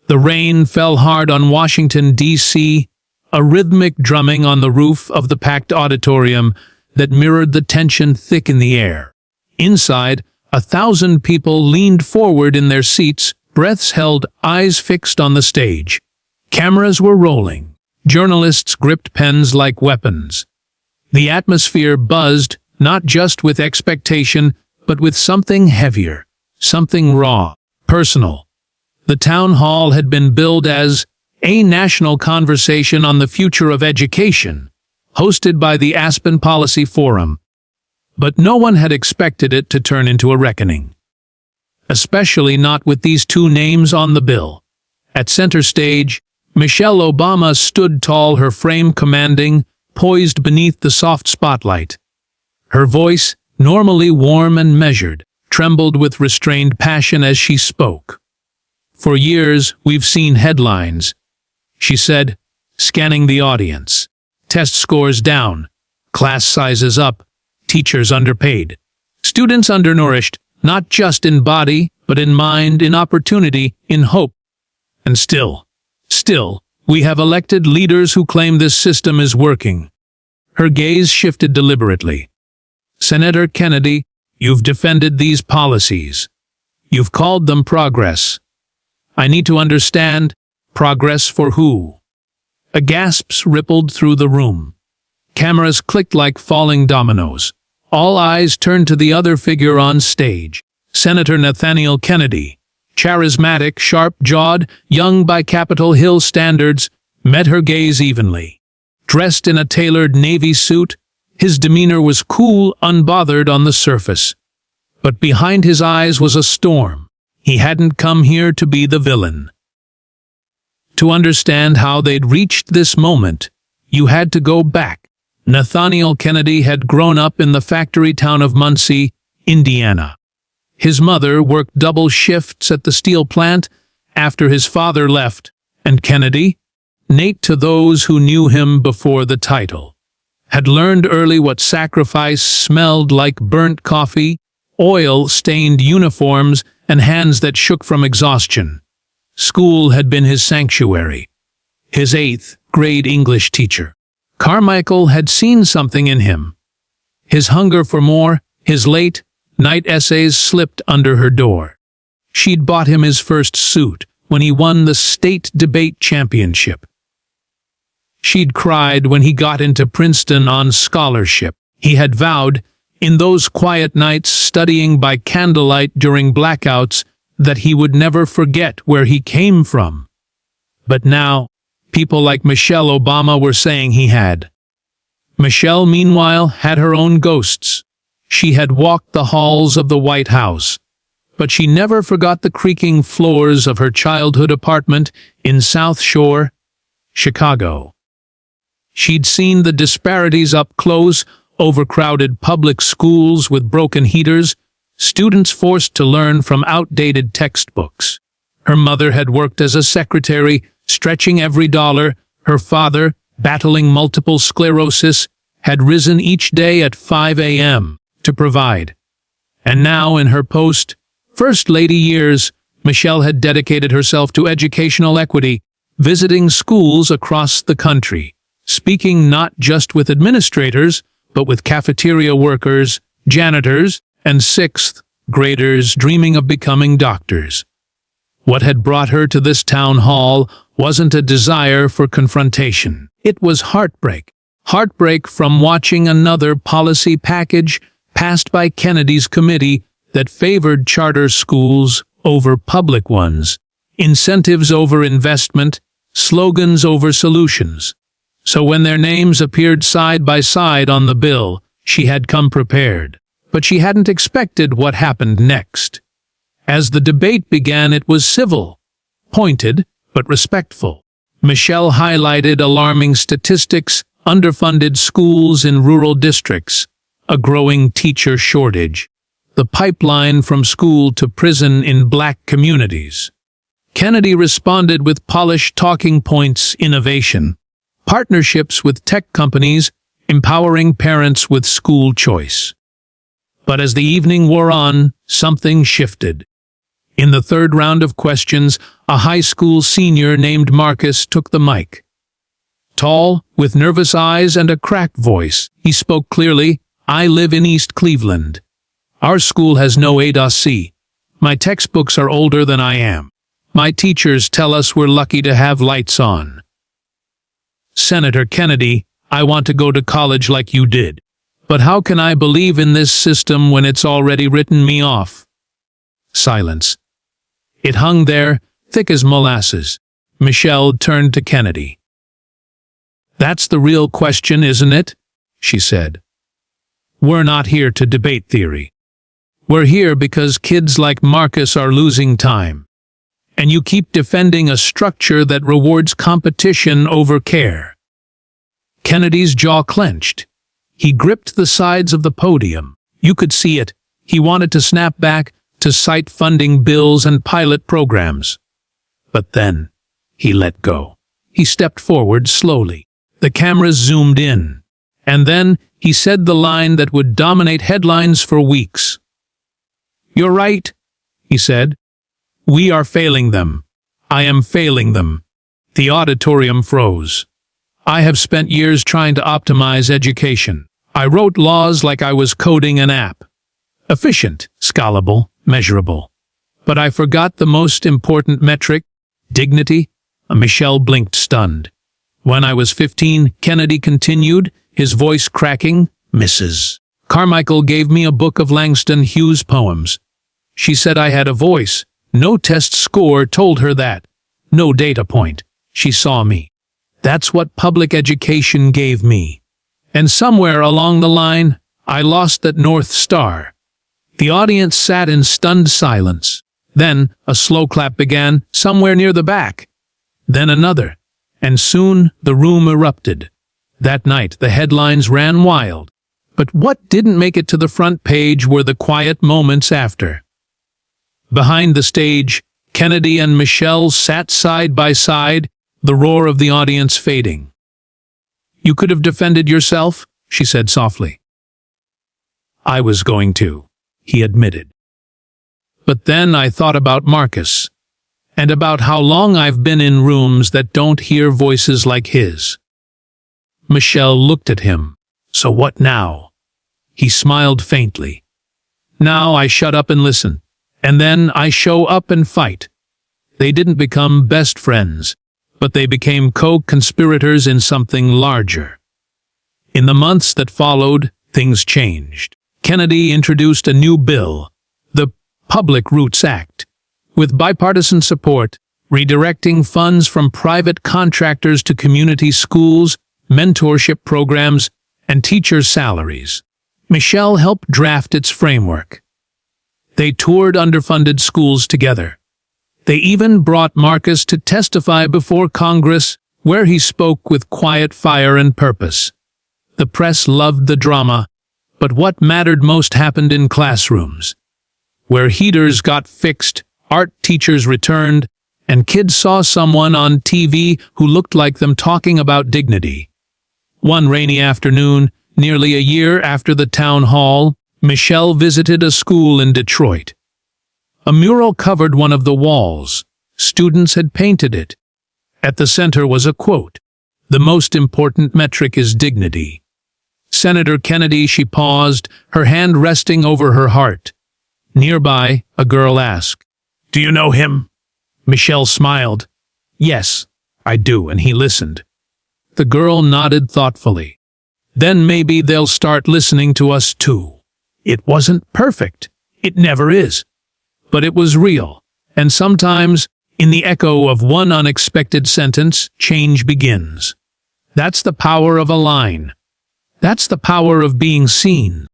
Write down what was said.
The rain fell hard on Washington, D.C., a rhythmic drumming on the roof of the packed auditorium that mirrored the tension thick in the air. Inside, 1,000 people leaned forward in their seats, breaths held, eyes fixed on the stage. Cameras were rolling. Journalists gripped pens like weapons. The atmosphere buzzed, not just with expectation, but with something heavier, something raw, personal. The town hall had been billed as a national conversation on the future of education, hosted by the Aspen Policy Forum. But no one had expected it to turn into a reckoning. Especially not with these two names on the bill. At center stage, Michelle Obama stood tall, her frame commanding, poised beneath the soft spotlight. Her voice, normally warm and measured, trembled with restrained passion as she spoke. "For years, we've seen headlines," she said, scanning the audience. "Test scores down, class sizes up, teachers underpaid, students undernourished, not just in body, but in mind, in opportunity, in hope. And still, we have elected leaders who claim this system is working." Her gaze shifted deliberately. "Senator Kennedy, you've defended these policies. You've called them progress. I need to understand, progress for who?" Gasps rippled through the room. Cameras clicked like falling dominoes. All eyes turned to the other figure on stage, Senator Nathaniel Kennedy. Charismatic, sharp-jawed, young by Capitol Hill standards, met her gaze evenly. Dressed in a tailored navy suit, his demeanor was cool, unbothered on the surface. But behind his eyes was a storm. He hadn't come here to be the villain. To understand how they'd reached this moment, you had to go back. Nathaniel Kennedy had grown up in the factory town of Muncie, Indiana. His mother worked double shifts at the steel plant after his father left, and Kennedy, Nate to those who knew him before the title, had learned early what sacrifice smelled like: burnt coffee, oil-stained uniforms, and hands that shook from exhaustion. School had been his sanctuary. His 8th grade English teacher, Carmichael, had seen something in him. His hunger for more, his late-night essays slipped under her door. She'd bought him his first suit when he won the state debate championship. She'd cried when he got into Princeton on scholarship. He had vowed, in those quiet nights studying by candlelight during blackouts, that he would never forget where he came from. But now, people like Michelle Obama were saying he had. Michelle, meanwhile, had her own ghosts. She had walked the halls of the White House, but she never forgot the creaking floors of her childhood apartment in South Shore, Chicago. She'd seen the disparities up close: overcrowded public schools with broken heaters, students forced to learn from outdated textbooks. Her mother had worked as a secretary, stretching every dollar. Her father, battling multiple sclerosis, had risen each day at 5 a.m. to provide. And now, in her post-First Lady years, Michelle had dedicated herself to educational equity, visiting schools across the country, speaking not just with administrators, but with cafeteria workers, janitors, and 6th graders dreaming of becoming doctors. What had brought her to this town hall wasn't a desire for confrontation. It was heartbreak. Heartbreak from watching another policy package passed by Kennedy's committee that favored charter schools over public ones, incentives over investment, slogans over solutions. So when their names appeared side by side on the bill, she had come prepared. But she hadn't expected what happened next. As the debate began, it was civil, pointed, but respectful. Michelle highlighted alarming statistics: underfunded schools in rural districts, a growing teacher shortage, the pipeline from school to prison in black communities. Kennedy responded with polished talking points: innovation, partnerships with tech companies, empowering parents with school choice. But as the evening wore on, something shifted. In the third round of questions, a high school senior named Marcus took the mic. Tall, with nervous eyes and a cracked voice, he spoke clearly. "I live in East Cleveland. Our school has no A.C. My textbooks are older than I am. My teachers tell us we're lucky to have lights on. Senator Kennedy, I want to go to college like you did. But how can I believe in this system when it's already written me off?" Silence. It hung there, thick as molasses. Michelle turned to Kennedy. "That's the real question, isn't it?" she said. "We're not here to debate theory. We're here because kids like Marcus are losing time. And you keep defending a structure that rewards competition over care." Kennedy's jaw clenched. He gripped the sides of the podium. You could see it. He wanted to snap back, to cite funding bills and pilot programs. But then, he let go. He stepped forward slowly. The cameras zoomed in. And then, he said the line that would dominate headlines for weeks. "You're right," he said. "We are failing them. I am failing them." The auditorium froze. "I have spent years trying to optimize education. I wrote laws like I was coding an app. Efficient, scalable, measurable. But I forgot the most important metric, dignity." Michelle blinked stunned. "When I was 15, Kennedy continued, his voice cracking, Mrs. Carmichael gave me a book of Langston Hughes poems. She said I had a voice. No test score told her that. No data point. She saw me. That's what public education gave me. And somewhere along the line, I lost that North Star." The audience sat in stunned silence. Then a slow clap began, somewhere near the back. Then another. And soon the room erupted. That night the headlines ran wild. But what didn't make it to the front page were the quiet moments after. Behind the stage, Kennedy and Michelle sat side by side, the roar of the audience fading. "You could have defended yourself," she said softly. "I was going to," he admitted. "But then I thought about Marcus, and about how long I've been in rooms that don't hear voices like his." Michelle looked at him. "So what now?" He smiled faintly. "Now I shut up and listen. And then I show up and fight." They didn't become best friends, but they became co-conspirators in something larger. In the months that followed, things changed. Kennedy introduced a new bill, the Public Routes Act, with bipartisan support, redirecting funds from private contractors to community schools, mentorship programs, and teacher salaries. Michelle helped draft its framework. They toured underfunded schools together. They even brought Marcus to testify before Congress, where he spoke with quiet fire and purpose. The press loved the drama, but what mattered most happened in classrooms. Where heaters got fixed, art teachers returned, and kids saw someone on TV who looked like them talking about dignity. One rainy afternoon, nearly a year after the town hall, Michelle visited a school in Detroit. A mural covered one of the walls. Students had painted it. At the center was a quote, "The most important metric is dignity." "Senator Kennedy," she paused, her hand resting over her heart. Nearby, a girl asked, "Do you know him?" Michelle smiled. "Yes, I do," and he listened. The girl nodded thoughtfully. "Then maybe they'll start listening to us too." It wasn't perfect. It never is. But it was real. And sometimes, in the echo of one unexpected sentence, change begins. That's the power of a line. That's the power of being seen.